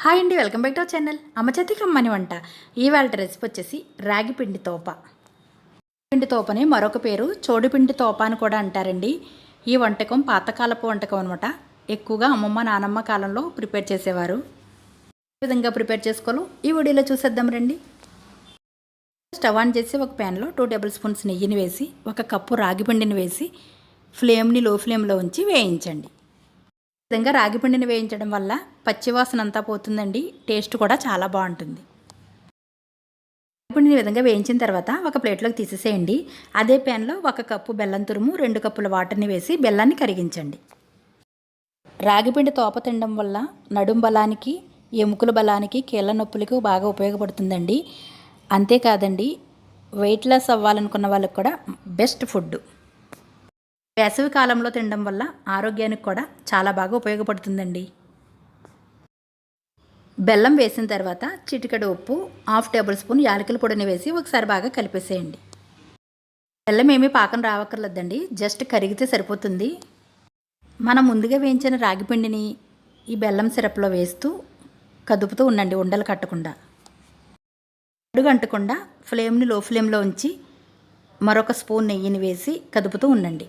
Hi అండి, welcome back to our channel అమ్మ చేతి కమ్మని వంట. ఇవాళ రెసిపీ వచ్చేసి రాగి పిండి తోప. పిండి తోపని మరొక పేరు చోడిపిండి తోప అని కూడా అంటారండి. ఈ వంటకం పాతకాలపు వంటకం అనమాట. ఎక్కువగా అమ్మమ్మ నానమ్మ కాలంలో ప్రిపేర్ చేసేవారు. ఏ విధంగా ప్రిపేర్ చేసుకోవాలో ఈ వీడియోలో చూసేద్దాం రండి. స్టవ్ ఆన్ చేసి ఒక ప్యాన్లో 2 టేబుల్ స్పూన్స్ నెయ్యిని వేసి 1 కప్పు రాగి పిండిని వేసి ఫ్లేమ్ని లో ఫ్లేమ్లో ఉంచి వేయించండి. ఈ విధంగా రాగి పిండిని వేయించడం వల్ల పచ్చివాసన అంతా పోతుందండి. టేస్ట్ కూడా చాలా బాగుంటుంది. రాగి పిండిని ఈ విధంగా వేయించిన తర్వాత ఒక ప్లేట్లోకి తీసేసేయండి. అదే ప్యాన్లో 1 కప్పు బెల్లం తురుము, 2 కప్పుల వాటర్ని వేసి బెల్లాన్ని కరిగించండి. రాగిపిండి తోప తినడం వల్ల నడుం బలానికి, ఎముకల బలానికి, కీళ్ళ నొప్పులకు బాగా ఉపయోగపడుతుందండి. అంతేకాదండి, వెయిట్ లాస్ అవ్వాలనుకున్న వాళ్ళకి కూడా బెస్ట్ ఫుడ్. వేసవి కాలంలో తినడం వల్ల ఆరోగ్యానికి కూడా చాలా బాగా ఉపయోగపడుతుందండి. బెల్లం వేసిన తర్వాత చిటికెడు ఉప్పు, 1/2 టేబుల్ స్పూన్ యాలకుల పొడిని వేసి ఒకసారి బాగా కలిపేసేయండి. బెల్లం ఏమీ పాకం రావక్కర్లేదండి, జస్ట్ కరిగితే సరిపోతుంది. మనం ముందుగా వేయించిన రాగిపిండిని ఈ బెల్లం సిరప్లో వేస్తూ కదుపుతూ ఉండండి, ఉండలు కట్టకుండా. అడుగు అంటకుండా ఫ్లేమ్ని లో ఫ్లేమ్లో ఉంచి మరొక స్పూన్ నెయ్యిని వేసి కదుపుతూ ఉండండి.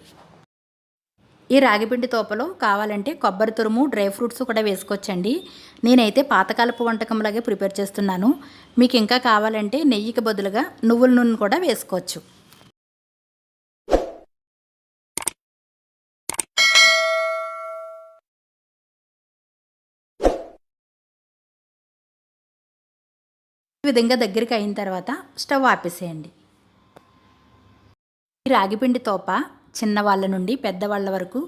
ఈ రాగిపిండి తోపలో కావాలంటే కొబ్బరి తురుము, డ్రై ఫ్రూట్స్ కూడా వేసుకోవచ్చండి. నేనైతే పాతకాలపు వంటకంలాగే ప్రిపేర్ చేస్తున్నాను. మీకు ఇంకా కావాలంటే నెయ్యికి బదులుగా నువ్వుల నూనె కూడా వేసుకోవచ్చు. ఈ విధంగా దగ్గరికి అయిన తర్వాత స్టవ్ ఆపేసేయండి. ఈ రాగిపిండి తోప చిన్నవాళ్ళ నుండి పెద్దవాళ్ళ వరకు,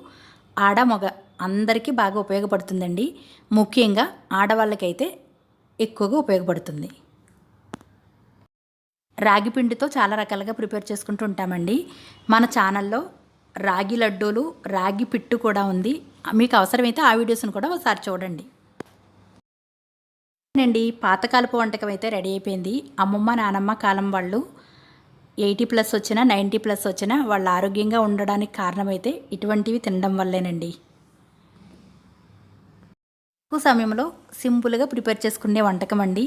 ఆడ మగ అందరికీ బాగా ఉపయోగపడుతుందండి. ముఖ్యంగా ఆడవాళ్ళకైతే ఎక్కువగా ఉపయోగపడుతుంది. రాగి పిండితో చాలా రకాలుగా ప్రిపేర్ చేసుకుంటూ ఉంటామండి. మన ఛానల్లో రాగి లడ్డూలు, రాగి పిట్టు కూడా ఉంది. మీకు అవసరమైతే ఆ వీడియోస్ని కూడా ఒకసారి చూడండి. అండి, పాతకాలపు వంటకం అయితే రెడీ అయిపోయింది. అమ్మమ్మ నానమ్మ కాలం వాళ్ళు 80+ వచ్చినా 90+ వచ్చినా వాళ్ళు ఆరోగ్యంగా ఉండడానికి కారణమైతే ఇటువంటివి తినడం వల్లేనండి. తక్కువ సమయంలో సింపుల్గా ప్రిపేర్ చేసుకునే వంటకం అండి.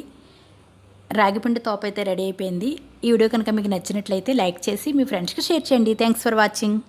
రాగిపిండి తోప అయితే రెడీ అయిపోయింది. ఈ వీడియో కనుక మీకు నచ్చినట్లయితే లైక్ చేసి మీ ఫ్రెండ్స్కి షేర్ చేయండి. Thanks for watching.